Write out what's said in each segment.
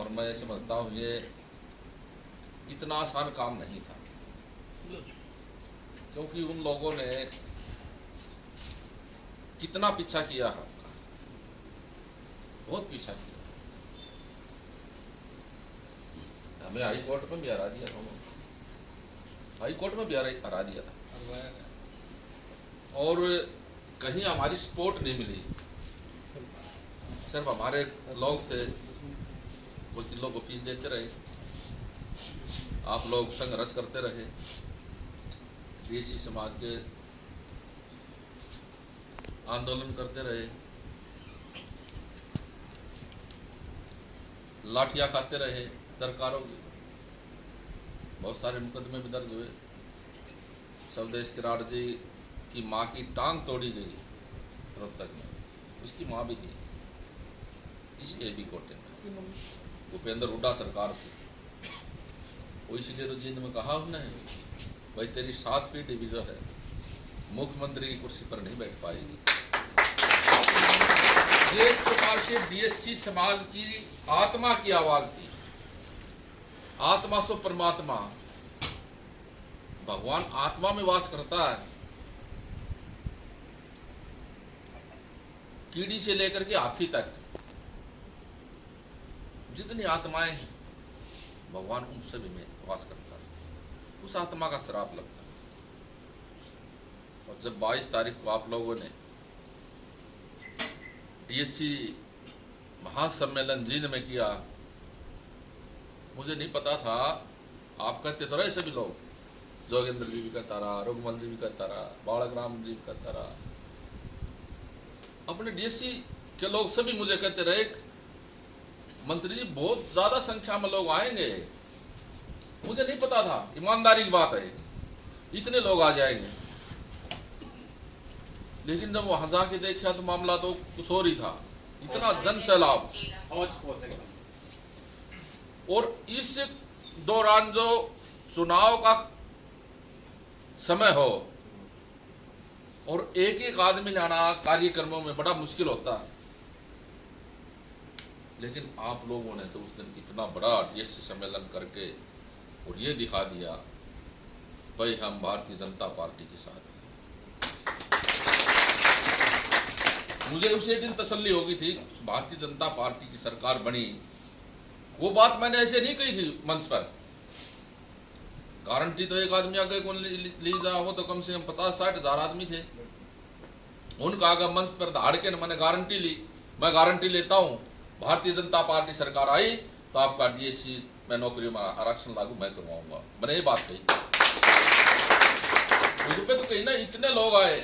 और मैं समझता हूँ ये इतना आसान काम नहीं था, क्योंकि उन लोगों ने कितना पीछा किया है आपका, बहुत पीछा किया। हमें हाई कोर्ट में भी हरा दिया था, हाई कोर्ट में भी हरा दिया था, और कहीं हमारी सपोर्ट नहीं मिली। सिर्फ हमारे लोग थे वो किलों को फीस देते रहे, आप लोग संघर्ष करते रहे, डीएससी समाज के आंदोलन करते रहे, लाठियां खाते रहे सरकारों की, बहुत सारे मुकदमे भी दर्ज हुए। स्वदेश किराड़ जी की मां की टांग तोड़ी गई रोहतक में, उसकी मां भी थी इसी एबी कोटे में, भूपेंद्र हुड्डा सरकार थी। वो इसलिए तो जींद में कहा उसने, भाई तेरी 7 पीढ़ी भी जो है मुख्यमंत्री की कुर्सी पर नहीं बैठ पाएगी। ये एक प्रकार से डीएससी समाज की आत्मा की आवाज थी। आत्मा सो परमात्मा, भगवान आत्मा में वास करता है। कीड़ी से लेकर के हाथी तक जितनी आत्माएं हैं, भगवान उन सभी में वास करता है। उस आत्मा का श्राप लगता है। और जब 22 तारीख को आप लोगों ने डीएससी महासम्मेलन जींद में किया, मुझे नहीं पता था। आप कहते तो रहे सभी लोग, जोगेंद्र जी भी कहता रहा, रघुमल जी भी कहता रहा, बालक राम जी भी कहता रहा, अपने डीएससी के लोग सभी मुझे कहते रहे, मंत्री जी बहुत ज्यादा संख्या में लोग आएंगे। मुझे नहीं पता था, ईमानदारी की बात है, इतने लोग आ जाएंगे। लेकिन जब वहां जाके देखा तो मामला तो कुछ और ही था, इतना जन सैलाब। और इस दौरान जो चुनाव का समय हो और एक एक आदमी लाना कार्यक्रमों में बड़ा मुश्किल होता है, लेकिन आप लोगों ने तो उस दिन इतना बड़ा डीएससी सम्मेलन करके और ये दिखा दिया, भाई हम भारतीय जनता पार्टी के साथ हैं। मुझे उसी दिन तसल्ली हो गई थी, भारतीय जनता पार्टी की सरकार बनी। वो बात मैंने ऐसे नहीं कही थी मंच पर, गारंटी तो एक आदमी आगे कौन ली जा, वो तो कम से कम 50-60 हजार आदमी थे। उनका आगे मंच पर धाड़ के मैंने गारंटी ली, मैं गारंटी लेता हूं भारतीय जनता पार्टी सरकार आई तो आपका डीएससी में नौकरियों में आरक्षण लागू मैं करवाऊंगा। मैंने ये बात कही। उस पे तो कहीं ना इतने लोग आए,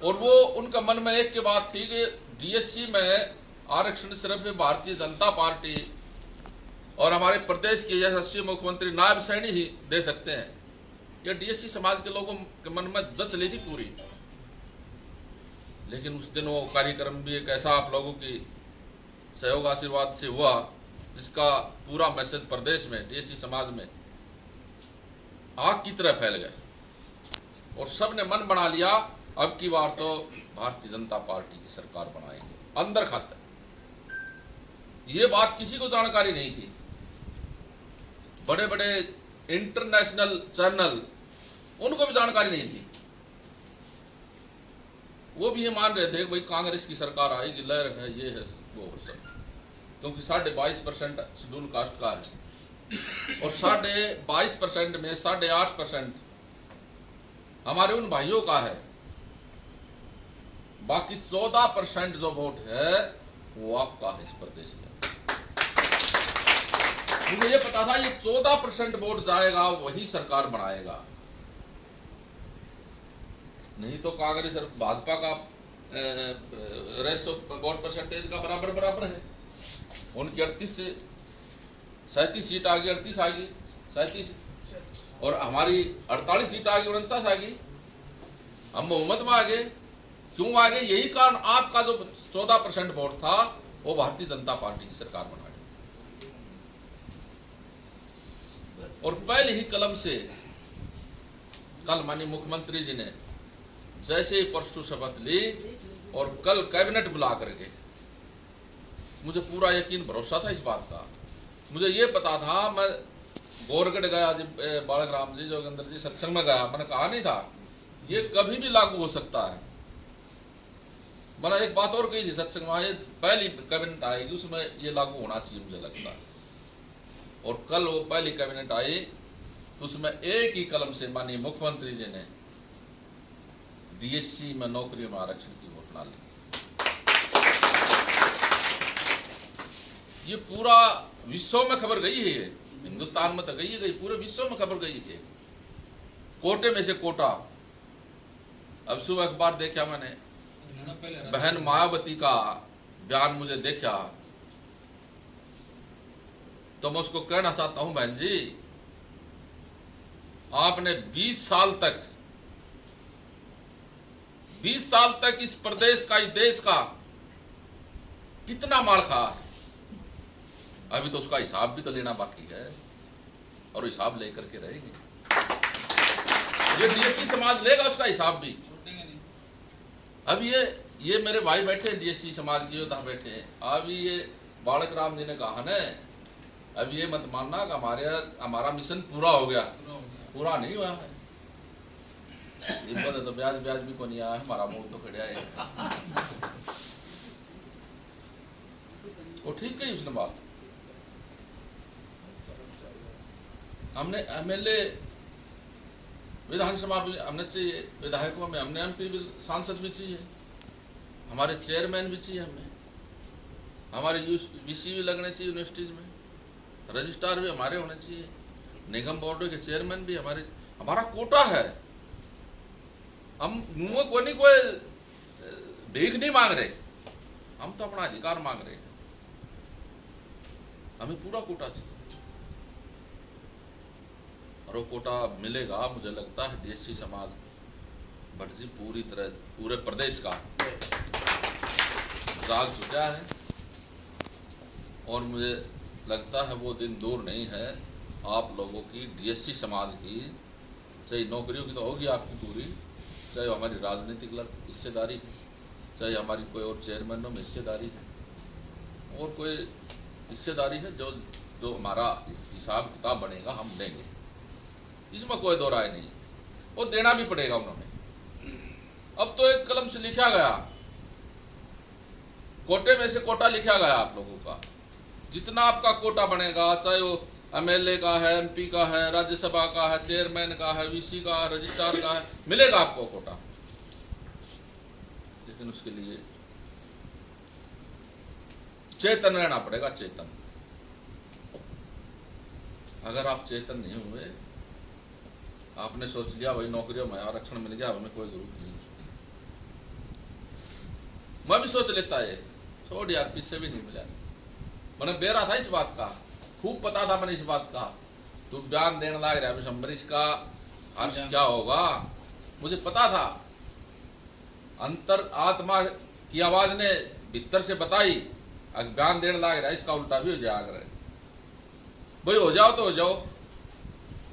और वो उनका मन में एक की बात थी कि डीएससी में आरक्षण सिर्फ भारतीय जनता पार्टी और हमारे प्रदेश के यशस्वी मुख्यमंत्री नायब सैनी ही दे सकते हैं। यह डीएससी समाज के लोगों के मन में जच ली थी पूरी। लेकिन उस दिन वो कार्यक्रम भी एक ऐसा आप लोगों की सहयोग आशीर्वाद से हुआ जिसका पूरा मैसेज प्रदेश में डीएससी समाज में आग की तरह फैल गया, और सबने मन बना लिया अब की बार तो भारतीय जनता पार्टी की सरकार बनाएंगे अंदर खाते। ये बात किसी को जानकारी नहीं थी। बड़े बड़े इंटरनेशनल चैनल, उनको भी जानकारी नहीं थी। वो भी ये मान रहे थे भाई कांग्रेस की सरकार आएगी, लहर है, ये है वो है सब, क्योंकि 22.5% शेड्यूल कास्ट का है और 22.5% में 8.5% हमारे उन भाइयों का है। बाकी 14% जो वोट है वो आपका है इस प्रदेश में। मुझे ये पता था ये 14% वोट जाएगा वही सरकार बनाएगा, नहीं तो कांग्रेस और भाजपा का रेशो वोट परसेंटेज का बराबर बराबर है। उनकी 38 से 37 सीट आ गई, 38 आ गई, 37, और हमारी 48 सीट आ गई, 49 आ गई। हम बहुमत में आ गए। क्यों आ गए? यही कारण, आपका जो 14% वोट था वो भारतीय जनता पार्टी की सरकार बना दी। और पहले ही कलम से कल माननीय मुख्यमंत्री जी ने जैसे ही परसों शपथ ली और कल कैबिनेट बुला करके मुझे पूरा यकीन भरोसा था इस बात का। मुझे ये पता था, मैं गोरगढ़ गया जी, बालक राम जी जोगिंदर जी सत्संग में गया, मैंने कहा नहीं था ये कभी भी लागू हो सकता है। मैंने एक बात और कही थी सत्संग में, ये पहली कैबिनेट आएगी उसमें ये लागू होना चाहिए मुझे लगता है। और कल वो पहली कैबिनेट आई तो उसमें एक ही कलम से माननीय मुख्यमंत्री जी ने डीएससी में नौकरियों में आरक्षण की घोषणा ली। ये पूरा विश्व में खबर गई है, ये हिंदुस्तान में तो गई है, गई पूरे विश्व में खबर गई है। कोटे में से कोटा। अब सुबह अखबार देखा मैंने, बहन मायावती का बयान मुझे देखा, तो मैं उसको कहना चाहता हूं, बहन जी आपने 20 साल तक इस प्रदेश का, इस देश का कितना मार खाया, अभी तो उसका हिसाब भी तो लेना बाकी है, और हिसाब लेकर के रहेंगे। ये डीएससी समाज लेगा उसका हिसाब भी। अब ये मेरे भाई बैठे हैं डीएससी समाज के योद्धा बैठे हैं। अब ये बालक राम जी ने कहा ना, अब ये मत मानना कि हमारा मिशन पूरा हो गया, पूरा नहीं हुआ है। तो ब्याज भी को नहीं आया, हमारा मुंह तो खड़ा है। वो ठीक कही उसने बात। हमने एमएलए विधानसभा भी हमने चाहिए, विधायकों में हमने एमपी भी, सांसद भी चाहिए, हमारे चेयरमैन भी चाहिए, हमें हमारे वीसी भी लगने चाहिए यूनिवर्सिटीज में, रजिस्ट्रार भी हमारे होने चाहिए, निगम बोर्डों के चेयरमैन भी हमारा कोटा है। हम मुंह को नहीं कोई भीख नहीं मांग रहे, हम तो अपना अधिकार मांग रहे हैं। हमें पूरा कोटा चाहिए और वो कोटा मिलेगा। मुझे लगता है डीएससी समाज भट्ट जी पूरी तरह पूरे प्रदेश का जाग चुका है, और मुझे लगता है वो दिन दूर नहीं है आप लोगों की, डीएससी समाज की, चाहे नौकरियों की तो होगी आपकी पूरी, चाहे हमारी राजनीतिक हिस्सेदारी है, चाहे हमारी कोई और चेयरमैनों में हिस्सेदारी है, और कोई हिस्सेदारी है, जो हमारा हिसाब किताब बनेगा हम देंगे, इसमें कोई दो राय नहीं। वो देना भी पड़ेगा उन्होंने। अब तो एक कलम से लिखा गया, कोटे में से कोटा लिखा गया आप लोगों का, जितना आपका कोटा बनेगा, चाहे वो एमएलए का है, एमपी का है, राज्यसभा का है, चेयरमैन का है, वीसी का है, रजिस्ट्रार का है, मिलेगा आपको कोटा। लेकिन उसके लिए चेतन रहना पड़ेगा, चेतन। अगर आप चेतन नहीं हुए, आपने सोच लिया भाई नौकरियों में आरक्षण मिल गया, हमें कोई जरूरत नहीं, मैं भी सोच लेता है छोड़ यार, पीछे भी नहीं मिला। मैंने बेरा था इस बात का, खूब पता था मैंने इस बात का। तू बयान देने लग रहा है अम्बरीश का हर्ष क्या होगा, मुझे पता था। अंतर आत्मा की आवाज ने भीतर से बताई, अगर बयान देने लग रहा है इसका उल्टा भी हो जाएगा। भाई हो जाओ तो हो जाओ,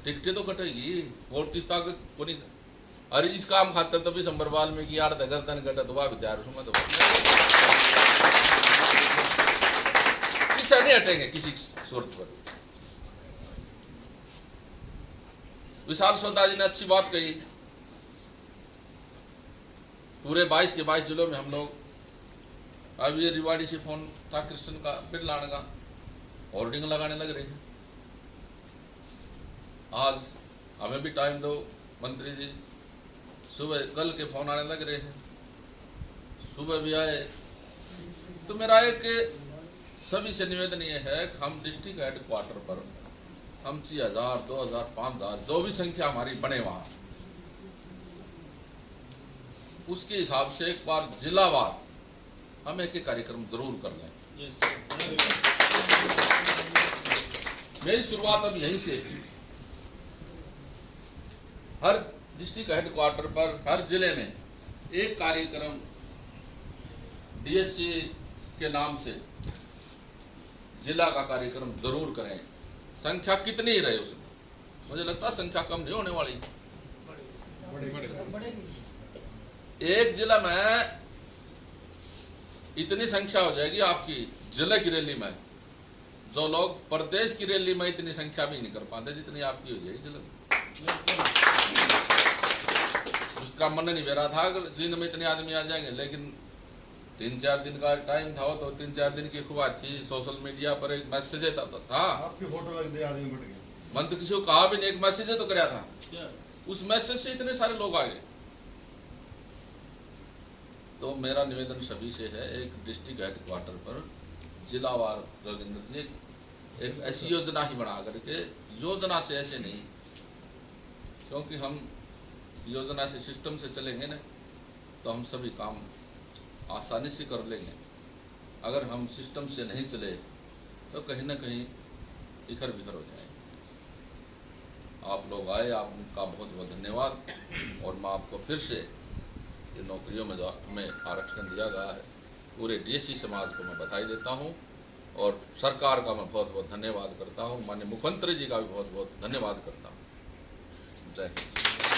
टिकटें तो कटेगी, वोट किस तक को नहीं। अरे इस काम खातर तो भी संबरवाल में की यार गर्दन कटे तो वह विचार उसमें तो पीछे नहीं हटेंगे किसी सूरत पर। विशाल सोदा जी ने अच्छी बात कही, पूरे 22 के 22 जिलों में हम लोग, अब ये रिवाड़ी से फोन था कृष्ण का, फिर लाने का होर्डिंग लगाने लग रहे हैं। आज हमें भी टाइम दो मंत्री जी, सुबह कल के फोन आने लग रहे हैं, सुबह भी आए। तो मेरा एक सभी से निवेदन ये है कि हम डिस्ट्रिक्ट हेडक्वार्टर पर हम 1000, 2000, 5000 जो भी संख्या हमारी बने वहां, उसके हिसाब से एक बार जिलावार हम एक कार्यक्रम जरूर कर लें। मेरी शुरुआत अब यहीं से, हर डिस्ट्रिक्ट हेडक्वार्टर पर हर जिले में एक कार्यक्रम डीएससी के नाम से जिला का कार्यक्रम जरूर करें। संख्या कितनी ही रहे उसमें, मुझे लगता है संख्या कम नहीं होने वाली। एक जिला में इतनी संख्या हो जाएगी आपकी जिले की रैली में, जो लोग प्रदेश की रैली में इतनी संख्या भी नहीं कर पाते जितनी आपकी हो जाएगी जिले में। दूसरा मन नहीं बह रहा था अगर जींद में इतने आदमी आ जाएंगे, लेकिन 3-4 दिन का टाइम था, तो 3-4 दिन की खुबात थी। सोशल मीडिया पर एक मैसेज था, आपकी फोटो लग गई, आदमी बढ़ गया। मन तो किसी को कहा भी नहीं, एक मैसेज तो कराया था, उस मैसेज से इतने सारे लोग आ गए। तो मेरा निवेदन सभी से है, एक डिस्ट्रिक्ट हेडक्वार्टर पर जिलावार रविंद्र जी एक ऐसी योजना ही बना करके, योजना से ऐसे नहीं, क्योंकि हम योजना से सिस्टम से चलेंगे ना तो हम सभी काम आसानी से कर लेंगे। अगर हम सिस्टम से नहीं चले तो कहीं ना कहीं इधर बिखर हो जाएंगे। आप लोग आए, आपका बहुत बहुत धन्यवाद। और मैं आपको फिर से ये नौकरियों में जो हमें आरक्षण दिया गया है, पूरे डीएससी समाज को मैं बधाई देता हूँ और सरकार का मैं बहुत बहुत धन्यवाद करता हूँ। माननीय मुख्यमंत्री जी का भी बहुत बहुत धन्यवाद करता हूँ। जय हिंद।